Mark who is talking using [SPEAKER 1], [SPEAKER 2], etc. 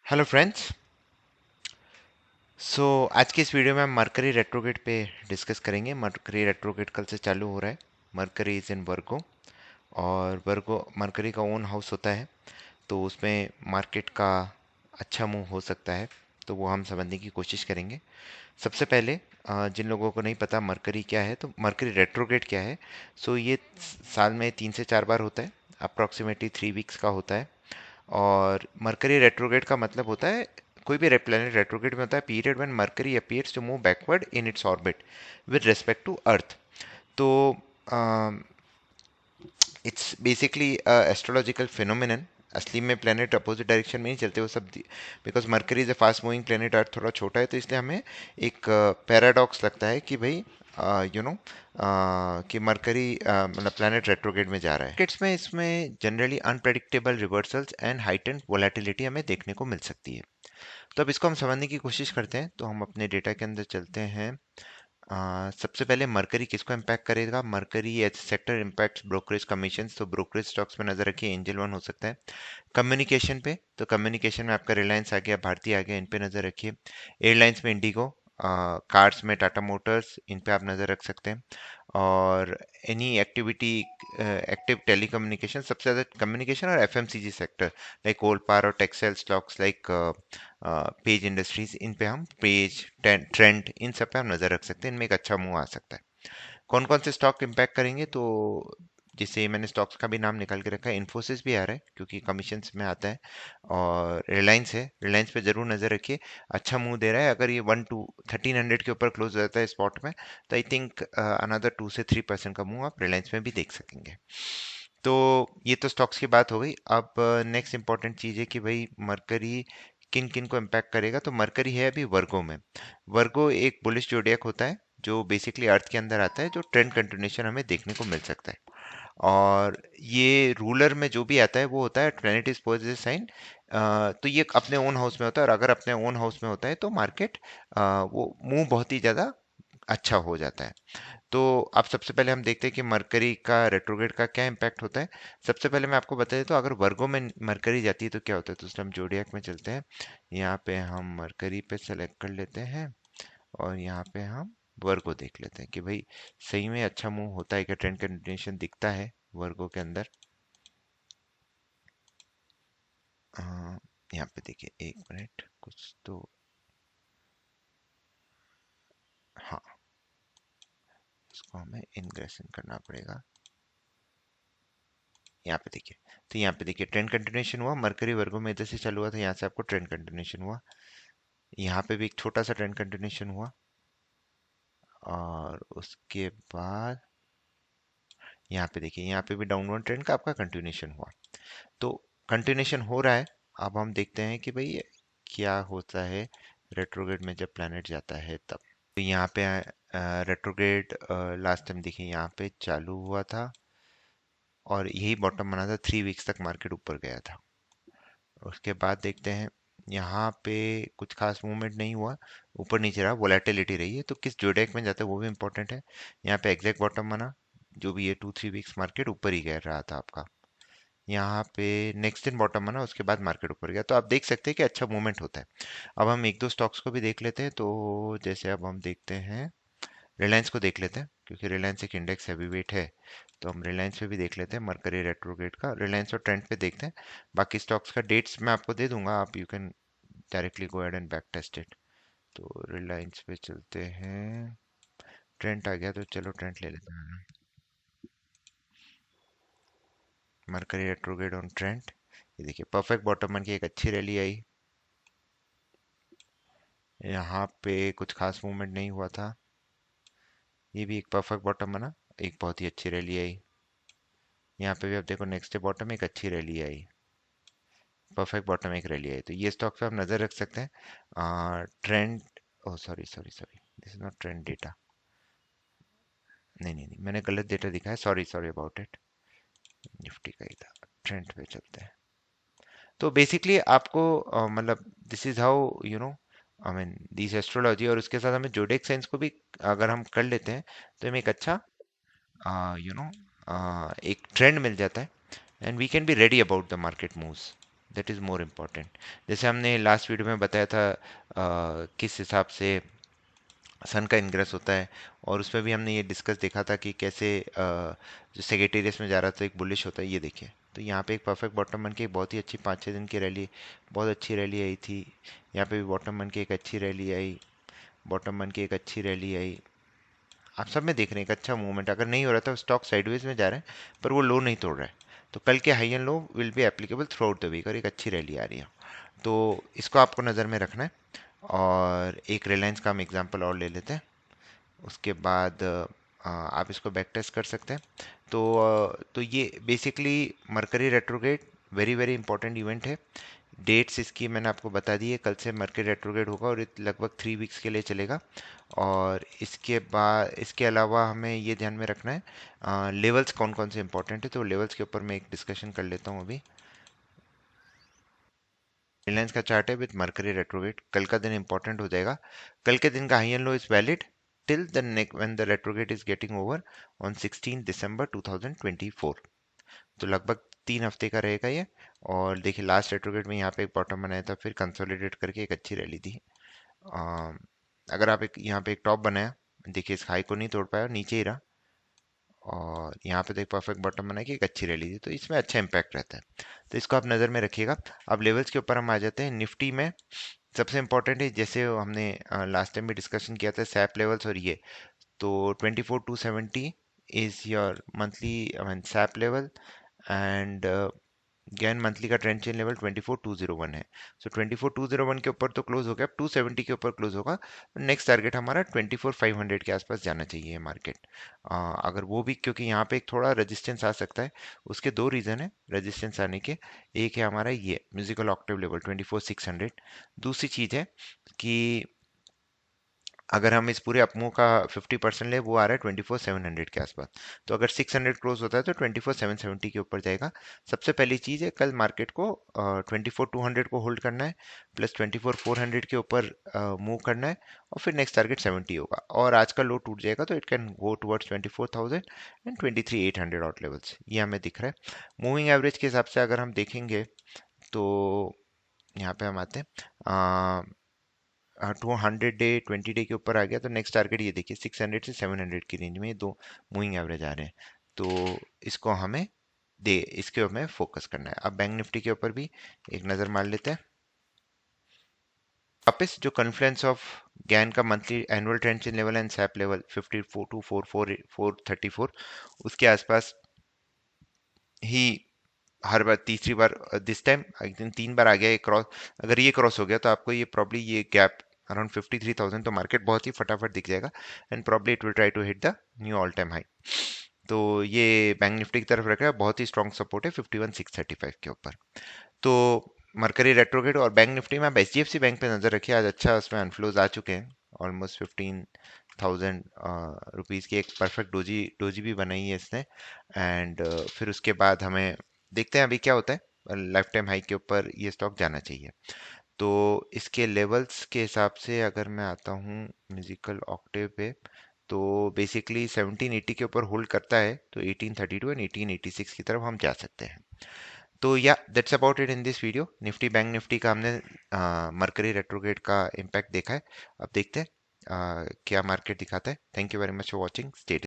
[SPEAKER 1] Hello friends. आज की इस वीडियो में हम मरकरी रेट्रोगेट पे डिस्कस करेंगे। मरकरी रेट्रोगेट कल से चालू हो रहा है। मरकरी इज़ इन वर्गो, और वर्गो मरकरी का ओन हाउस होता है, तो उसमें मार्केट का अच्छा मूव हो सकता है। तो वो हम समझने की कोशिश करेंगे। सबसे पहले जिन लोगों को नहीं पता मरकरी क्या है, तो मरकरी रेट्रोगेट क्या है। ये साल में 3 से 4 बार होता है, अप्रॉक्सीमेटली 3 वीक्स का होता है। और मरकरी रेट्रोग्रेड का मतलब होता है, कोई भी प्लैनेट रेट्रोग्रेड में होता है period when Mercury appears to move backward in its orbit with respect to earth. तो इट्स बेसिकली एस्ट्रोलॉजिकल फिनोमिनन। असली में प्लेनेट अपोजिट डायरेक्शन में नहीं चलते वो सब, because Mercury is a fast moving planet, earth थोड़ा छोटा है, तो इसलिए हमें एक पैराडॉक्स लगता है कि भाई यू नो कि मरकरी मतलब प्लेनेट रेट्रोग्रेड में जा रहा है। मार्केट्स में इसमें generally unpredictable reversals and heightened volatility हमें देखने को मिल सकती है। तो अब इसको हम समझने की कोशिश करते हैं, तो हम अपने डेटा के अंदर चलते हैं। सबसे पहले मरकरी किसको इम्पैक्ट करेगा। Mercury as sector impacts brokerage commission, तो ब्रोकरेज स्टॉक्स में नजर रखिए, एंजल वन हो सकता है। कम्युनिकेशन पे, तो कम्युनिकेशन में आपका रिलायंस आ गया, भारती आ गया, इन पे नजर रखिए। एयरलाइंस में इंडिगो, कार्स में टाटा मोटर्स, इन पे आप नजर रख सकते हैं। और एनी एक्टिविटी, एक्टिव टेलीकम्युनिकेशन, सबसे ज़्यादा कम्युनिकेशन और FMCG sector like coal power और textile stocks like page industries, इन पे हम पेज ट्रेंड, इन सब पे हम नज़र रख सकते हैं। इनमें एक अच्छा मूव आ सकता है। कौन कौन से स्टॉक इम्पैक्ट करेंगे, तो जिससे मैंने स्टॉक्स का भी नाम निकाल के रखा है, इन्फोसिस भी आ रहा है क्योंकि कमीशंस में आता है, और रिलायंस है, रिलायंस पे जरूर नज़र रखिए, अच्छा मूव दे रहा है। अगर ये 1300 के ऊपर क्लोज हो जाता है स्पॉट में, तो आई थिंक अनदर 2 से 3% का मूव आप रिलायंस में भी देख सकेंगे। तो ये तो स्टॉक्स की बात हो गई। अब नेक्स्ट इंपॉर्टेंट चीज़ है कि भाई मरकरी किन किन को इम्पैक्ट करेगा। तो मरकरी है अभी वर्गो में। वर्गो एक बुलिश जोडियक होता है, जो बेसिकली अर्थ के अंदर आता है, जो ट्रेंड कंटिन्यूशन हमें देखने को मिल सकता है। और ये रूलर में जो भी आता है वो होता है प्लैनेट इज पोजेसिव साइन। तो ये अपने ओन हाउस में होता है, और अगर अपने ओन हाउस में होता है तो मार्केट वो मूव बहुत ही ज़्यादा अच्छा हो जाता है। तो अब सबसे पहले हम देखते हैं कि मरकरी का रेट्रोग्रेड का क्या इम्पैक्ट होता है। सबसे पहले मैं आपको बता देता हूँ, अगर वर्गो में मरकरी जाती है तो क्या होता है। तो उसमें हम जोडियक में चलते हैं, यहाँ पे हम मरकरी पे सेलेक्ट कर लेते हैं, और यहाँ पे हम वर्गो देख लेते हैं कि भाई सही में अच्छा मूव होता है क्या, ट्रेंड कंटिन्यूशन दिखता है वर्गो के अंदर। अ, यहाँ पे देखिए, एक मिनट, कुछ तो, हाँ, इसको हमें इनग्रेशन करना पड़ेगा। यहाँ पे देखिए, तो यहाँ पे देखिए ट्रेंड कंटिन्यूशन हुआ, मरकरी वर्गो में इधर से चालू हुआ था, यहाँ से आपको ट्रेंड कंटिन्यूशन हुआ। यहाँ पे भी एक छोटा सा ट्रेंड कंटिन्यूशन हुआ, और उसके बाद यहाँ पे देखिए, यहाँ पे भी डाउनवर्ड ट्रेंड का आपका कंटिन्यूशन हुआ। तो कंटिन्यूशन हो रहा है। अब हम देखते हैं कि भाई क्या होता है रेट्रोग्रेड में जब प्लैनेट जाता है तब। तो यहाँ पे रेट्रोग्रेड लास्ट टाइम देखिए यहाँ पे चालू हुआ था, और यही बॉटम बना था, 3 वीक्स तक मार्केट ऊपर गया था। उसके बाद देखते हैं, यहाँ पे कुछ खास मूवमेंट नहीं हुआ, ऊपर नीचे रहा, वोलेटिलिटी रही है। तो किस जोडेक में जाता है वो भी इंपॉर्टेंट है। यहाँ पे एग्जैक्ट बॉटम बना, जो भी ये 2-3 वीक्स मार्केट ऊपर ही गया रहा था आपका। यहाँ पे नेक्स्ट दिन बॉटम बना, उसके बाद मार्केट ऊपर गया, तो आप देख सकते हैं कि अच्छा मूवमेंट होता है। अब हम एक दो स्टॉक्स को भी देख लेते हैं। तो जैसे अब हम देखते हैं, रिलायंस को देख लेते हैं, क्योंकि रिलायंस एक इंडेक्स हैवी वेट है। तो हम रिलायंस पे भी देख लेते हैं मरकरी रेट्रोग्रेड का, रिलायंस और ट्रेंड पे देखते हैं। बाकी स्टॉक्स का डेट्स मैं आपको दे दूंगा, आप you can directly go ahead and back test it. तो रिलायंस पे चलते हैं, ट्रेंड आ गया तो चलो ट्रेंड ले लेते हैं। मरकरी रेट्रोग्रेड ऑन ट्रेंड, ये देखिए परफेक्ट बॉटम बन के एक अच्छी रैली आई। यहाँ पे कुछ खास मूवमेंट नहीं हुआ था, ये भी एक परफेक्ट बॉटम बना, एक बहुत ही अच्छी रैली आई। यहाँ पे भी आप देखो नेक्स्ट डे बॉटम एक अच्छी रैली आई, परफेक्ट बॉटम एक रैली आई। तो ये स्टॉक पे आप नजर रख सकते हैं। Trend, oh sorry sorry sorry, this is not trend data, नहीं नहीं नहीं, मैंने गलत डेटा दिखा है, sorry sorry about it, Nifty का ही था। ट्रेंड पे चलते हैं। तो बेसिकली आपको मतलब this is how you know, I mean this astrology, और उसके साथ हमें जोडेक साइंस को भी अगर हम कर लेते हैं, तो हमें एक अच्छा यू नो एक ट्रेंड मिल जाता है, and we can be ready about the market moves. That is more important. जैसे हमने लास्ट वीडियो में बताया था किस हिसाब से सन का इनग्रेस होता है, और उसमें भी हमने ये डिस्कस देखा था कि कैसे जो सेगिटेरियस में जा रहा था एक बुलिश होता है। ये देखिए, तो यहाँ पे एक परफेक्ट बॉटम बन के एक बहुत ही अच्छी 5-6 दिन की रैली, बहुत अच्छी रैली आई थी। यहाँ पे भी बॉटम बन के एक अच्छी रैली आई, बॉटम बन के एक अच्छी रैली आई। आप सब में देख रहे हैं एक अच्छा मूवमेंट। अगर नहीं हो रहा था स्टॉक साइडवेज में जा रहे हैं, पर वो लो नहीं तोड़ रहा है, तो कल के high and low will be applicable throughout the week, और एक अच्छी रैली आ रही है। तो इसको आपको नज़र में रखना है। और एक रिलायंस का हम एग्जांपल और ले लेते हैं, उसके बाद आप इसको बैक टेस्ट कर सकते हैं। तो ये basically mercury retrograde very very important event है। डेट्स इसकी मैंने आपको बता दी है, कल से मरकरी रेट्रोग्रेड होगा और ये लगभग 3 वीक्स के लिए चलेगा। और इसके बाद इसके अलावा हमें ये ध्यान में रखना है लेवल्स कौन कौन से इंपॉर्टेंट है, तो लेवल्स के ऊपर मैं एक डिस्कशन कर लेता हूँ अभी। रिलायंस का चार्ट है विद मरकरी रेट्रोग्रेड, कल का दिन इंपॉर्टेंट हो जाएगा। कल के दिन का high and low is valid till the neck when the retrograde is getting over on 16 दिसंबर 2024। तो लगभग 3 हफ्ते का रहेगा ये। और देखिए लास्ट रेट्रोग्रेड में यहाँ पे एक बॉटम बनाया था, फिर कंसोलिडेट करके एक अच्छी रैली दी। अम, अगर आप एक यहाँ पे एक टॉप बनाया, देखिए इस हाई को नहीं तोड़ पाया, नीचे ही रहा, और यहाँ पे तो एक परफेक्ट बॉटम बना के एक अच्छी रैली थी, तो इसमें अच्छा इंपैक्ट रहता है। तो इसको आप नज़र में रखिएगा। अब लेवल्स के ऊपर हम आ जाते हैं। निफ्टी में सबसे इंपॉर्टेंट है, जैसे हमने लास्ट टाइम भी डिस्कशन किया था, सैप लेवल्स और ये। तो 24,270 is your monthly I mean SAP level, and Gann monthly का ट्रेंड चेन लेवल 24,201 है। सो 24,201 के ऊपर तो क्लोज हो गया, अब 270 के ऊपर क्लोज होगा। नेक्स्ट टारगेट हमारा 24,500 के आसपास जाना चाहिए मार्केट। अगर वो भी, क्योंकि यहाँ पे एक थोड़ा रेजिस्टेंस आ सकता है, उसके दो रीज़न है रेजिस्टेंस आने के। एक है हमारा ये म्यूजिकल ऑक्टेव लेवल 24,600। दूसरी चीज़ है कि अगर हम इस पूरे अपमूव का 50% ले, वो आ रहा है 24,700 के आसपास। तो अगर 600 क्लोज होता है तो 24,770 के ऊपर जाएगा। सबसे पहली चीज़ है कल मार्केट को 24,200 को होल्ड करना है, प्लस 24,400 के ऊपर मूव करना है, और फिर नेक्स्ट टारगेट 70 होगा। और आज का लो टूट जाएगा तो it can go towards 24,000 and 23,800 out levels, ये हमें दिख रहा है। मूविंग एवरेज के हिसाब से अगर हम देखेंगे, तो यहाँ पे हम आते हैं 200 डे 20 डे के ऊपर आ गया, तो नेक्स्ट टारगेट ये देखिए 600 से 700 की रेंज में ये दो मूविंग एवरेज आ रहे हैं। तो इसको हमें इसके ऊपर फोकस करना है। अब बैंक निफ्टी के ऊपर भी एक नज़र मार लेते हैं। वापस जो कॉन्फ्लुएंस ऑफ गैन का monthly annual trend chain level and SAP level 54 to 434 उसके आसपास ही हर बार, तीसरी बार दिस टाइम आई थिंक 3 बार आ गया ये क्रॉस। अगर ये क्रॉस हो गया तो आपको ये प्रॉब्ली ये गैप अराउंड 53,000, तो मार्केट बहुत ही फटाफट दिख जाएगा, and probably it will try to hit the new all time high. तो ये बैंक निफ्टी की तरफ रख रहा है, बहुत ही स्ट्रॉन्ग सपोर्ट है 51,635 के ऊपर। तो मरकरी रेट्रोग्रेड और बैंक निफ्टी में आप एचडीएफसी बैंक पे नजर रखिए, आज अच्छा उसमें अनफ्लोज आ चुके हैं, ऑलमोस्ट 15,000 रुपीज़ की एक परफेक्ट डोजी डोजी भी बनाई है इसने। एंड फिर उसके बाद हमें देखते हैं अभी क्या होता है, लाइफ टाइम हाई के ऊपर ये स्टॉक जाना चाहिए। तो इसके लेवल्स के हिसाब से अगर मैं आता हूँ म्यूजिकल ऑक्टेव पे, तो बेसिकली 1780 के ऊपर होल्ड करता है, तो 1832 एंड 1886 की तरफ हम जा सकते हैं। तो या that's about it in this video. Nifty bank Nifty का हमने मरकरी रेट्रोग्रेड का इम्पैक्ट देखा है। अब देखते हैं क्या मार्केट दिखाता है। Thank you very much for watching. Stay